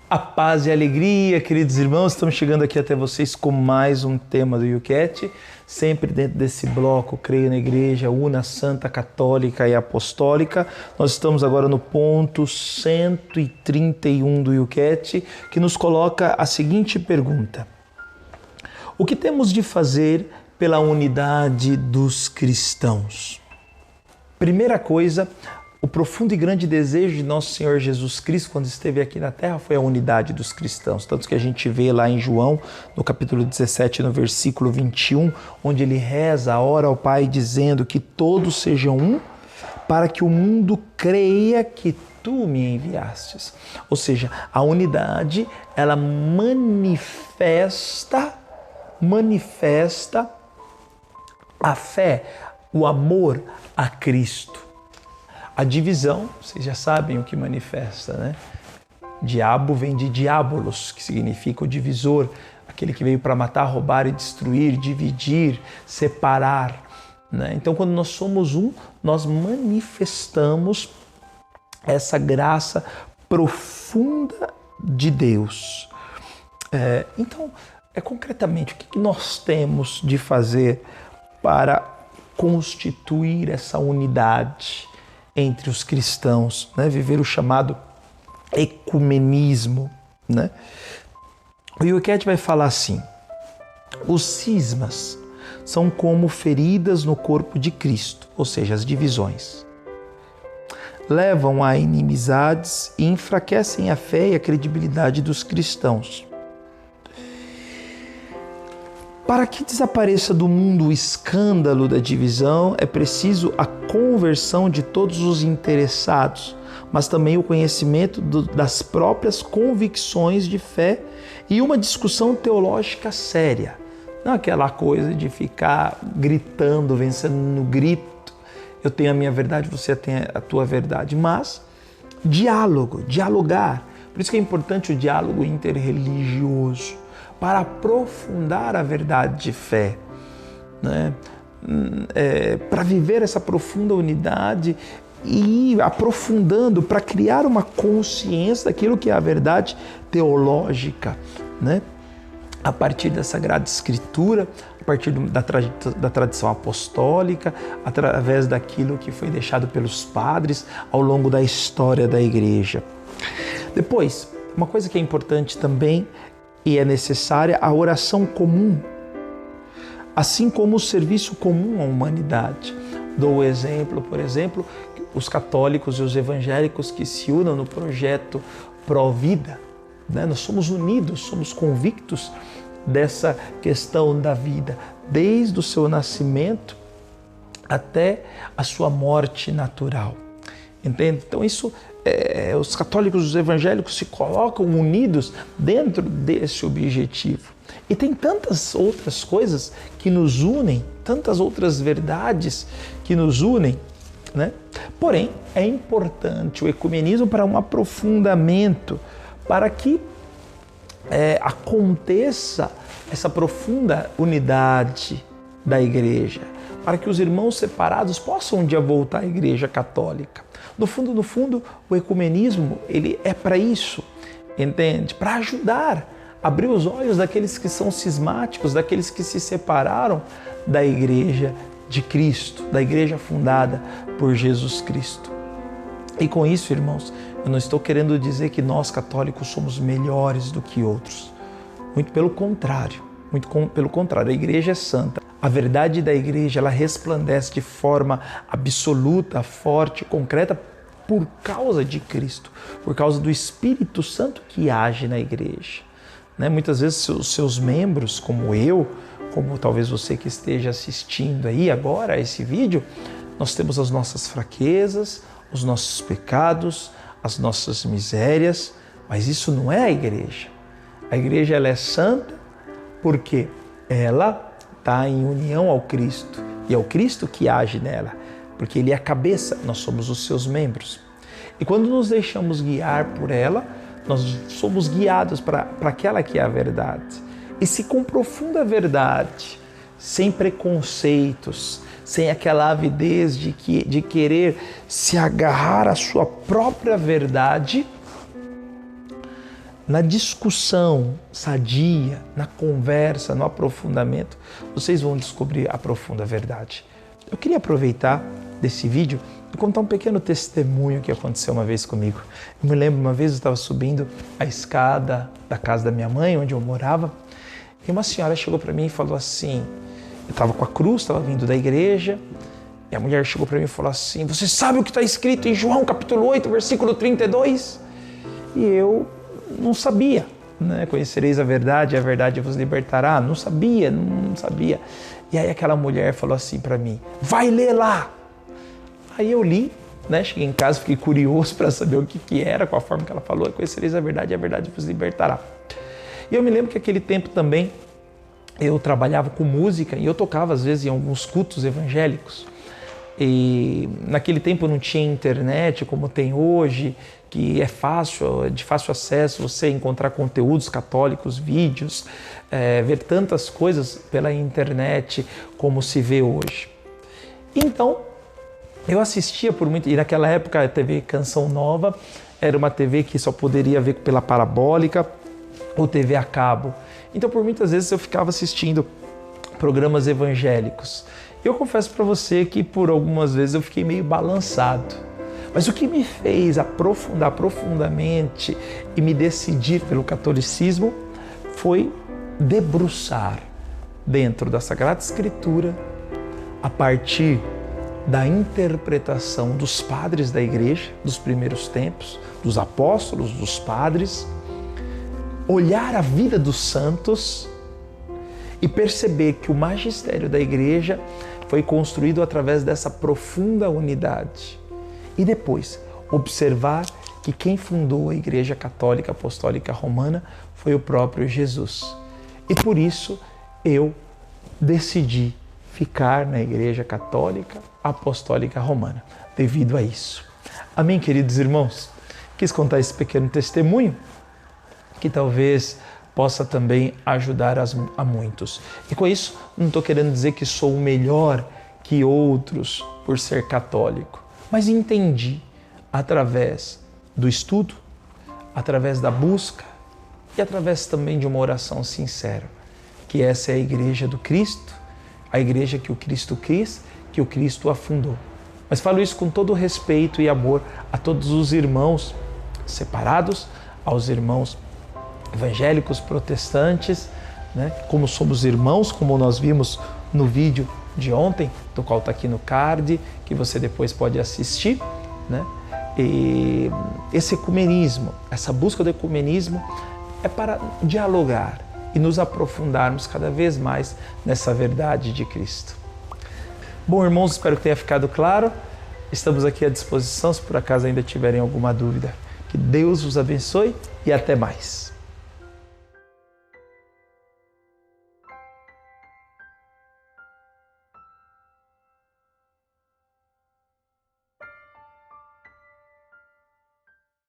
A paz e a alegria, queridos irmãos, estamos chegando aqui até vocês com mais um tema do YouCat, sempre dentro desse bloco Creio na Igreja Una, Santa, Católica e Apostólica. Nós estamos agora no ponto 131 do YouCat, que nos coloca a seguinte pergunta: o que temos de fazer pela unidade dos cristãos? Primeira coisa, o profundo e grande desejo de nosso Senhor Jesus Cristo, quando esteve aqui na Terra, foi a unidade dos cristãos. Tanto que a gente vê lá em João, no capítulo 17, no versículo 21, onde ele reza, ora ao Pai, dizendo que todos sejam um, para que o mundo creia que tu me enviastes. Ou seja, a unidade, ela manifesta a fé, o amor a Cristo. A divisão, vocês já sabem o que manifesta, né? Diabo vem de diabolos, que significa o divisor, aquele que veio para matar, roubar e destruir, dividir, separar, né? Então, quando nós somos um, nós manifestamos essa graça profunda de Deus. Então, concretamente, o que nós temos de fazer para constituir essa unidade entre os cristãos, né? Viver o chamado ecumenismo, né? O YouCat vai falar assim: os cismas são como feridas no corpo de Cristo, ou seja, as divisões. Levam a inimizades e enfraquecem a fé e a credibilidade dos cristãos. Para que desapareça do mundo o escândalo da divisão, é preciso a conversão de todos os interessados, mas também o conhecimento das próprias convicções de fé e uma discussão teológica séria. Não aquela coisa de ficar gritando, vencendo no grito, eu tenho a minha verdade, você tem a tua verdade, mas dialogar. Por isso que é importante o diálogo interreligioso, para aprofundar a verdade de fé, né? Para viver essa profunda unidade e aprofundando, para criar uma consciência daquilo que é a verdade teológica, né? A partir da Sagrada Escritura, a partir da tradição apostólica, através daquilo que foi deixado pelos padres ao longo da história da Igreja. Depois, uma coisa que é importante também e é necessária a oração comum, assim como o serviço comum à humanidade. Dou o exemplo, por exemplo, os católicos e os evangélicos que se unam no projeto Pró-Vida, né? Nós somos unidos, somos convictos dessa questão da vida, desde o seu nascimento até a sua morte natural. Entende? Então isso os católicos e os evangélicos se colocam unidos dentro desse objetivo. E tem tantas outras coisas que nos unem, tantas outras verdades que nos unem, né? Porém, é importante o ecumenismo para um aprofundamento, para que aconteça essa profunda unidade da Igreja, para que os irmãos separados possam um dia voltar à Igreja Católica. No fundo, o ecumenismo, ele é para isso, entende? Para ajudar, abrir os olhos daqueles que são cismáticos, daqueles que se separaram da Igreja de Cristo, da Igreja fundada por Jesus Cristo. E com isso, irmãos, eu não estou querendo dizer que nós católicos somos melhores do que outros. Muito pelo contrário, a Igreja é santa. A verdade da Igreja, ela resplandece de forma absoluta, forte, concreta, por causa de Cristo, por causa do Espírito Santo que age na Igreja. Né? Muitas vezes os seus membros, como eu, como talvez você que esteja assistindo aí agora a esse vídeo, nós temos as nossas fraquezas, os nossos pecados, as nossas misérias, mas isso não é a Igreja. A Igreja, ela é santa porque ela está em união ao Cristo e é o Cristo que age nela, porque Ele é a cabeça, nós somos os seus membros. E quando nos deixamos guiar por ela, nós somos guiados para aquela que é a verdade. E se com profunda verdade, sem preconceitos, sem aquela avidez de querer se agarrar à sua própria verdade, na discussão sadia, na conversa, no aprofundamento, vocês vão descobrir a profunda verdade. Eu queria aproveitar desse vídeo e contar um pequeno testemunho que aconteceu uma vez comigo. Eu me lembro, uma vez eu estava subindo a escada da casa da minha mãe, onde eu morava, e uma senhora chegou para mim e falou assim, eu estava com a cruz, estava vindo da igreja, e a mulher chegou para mim e falou assim, você sabe o que está escrito em João capítulo 8, versículo 32? E eu não sabia, né? Conhecereis a verdade vos libertará. Não sabia. E aí aquela mulher falou assim para mim, vai ler lá. Aí eu li, né? Cheguei em casa, fiquei curioso para saber o que era, com a forma que ela falou, conhecereis a verdade vos libertará. E eu me lembro que aquele tempo também eu trabalhava com música e eu tocava às vezes em alguns cultos evangélicos. E naquele tempo não tinha internet como tem hoje, que é fácil, de fácil acesso você encontrar conteúdos católicos, vídeos, ver tantas coisas pela internet como se vê hoje. Então, eu assistia por muito... E naquela época a TV Canção Nova era uma TV que só poderia ver pela parabólica ou TV a cabo. Então, por muitas vezes eu ficava assistindo programas evangélicos. Eu confesso para você que por algumas vezes eu fiquei meio balançado. Mas o que me fez aprofundar profundamente e me decidir pelo catolicismo foi debruçar dentro da Sagrada Escritura, a partir da interpretação dos padres da igreja, dos primeiros tempos, dos apóstolos, dos padres, olhar a vida dos santos e perceber que o magistério da igreja foi construído através dessa profunda unidade. E depois, observar que quem fundou a Igreja Católica Apostólica Romana foi o próprio Jesus. E por isso eu decidi ficar na Igreja Católica Apostólica Romana, devido a isso. Amém, queridos irmãos? Quis contar esse pequeno testemunho que talvez possa também ajudar a muitos. E com isso, não estou querendo dizer que sou melhor que outros por ser católico, mas entendi através do estudo, através da busca e através também de uma oração sincera, que essa é a Igreja do Cristo, a Igreja que o Cristo quis, que o Cristo afundou. Mas falo isso com todo respeito e amor a todos os irmãos separados, aos irmãos evangélicos, protestantes, né? Como somos irmãos, como nós vimos no vídeo de ontem, do qual está aqui no card, que você depois pode assistir, né? E esse ecumenismo, essa busca do ecumenismo é para dialogar e nos aprofundarmos cada vez mais nessa verdade de Cristo. Bom, irmãos, espero que tenha ficado claro. Estamos aqui à disposição se por acaso ainda tiverem alguma dúvida. Que Deus os abençoe e até mais.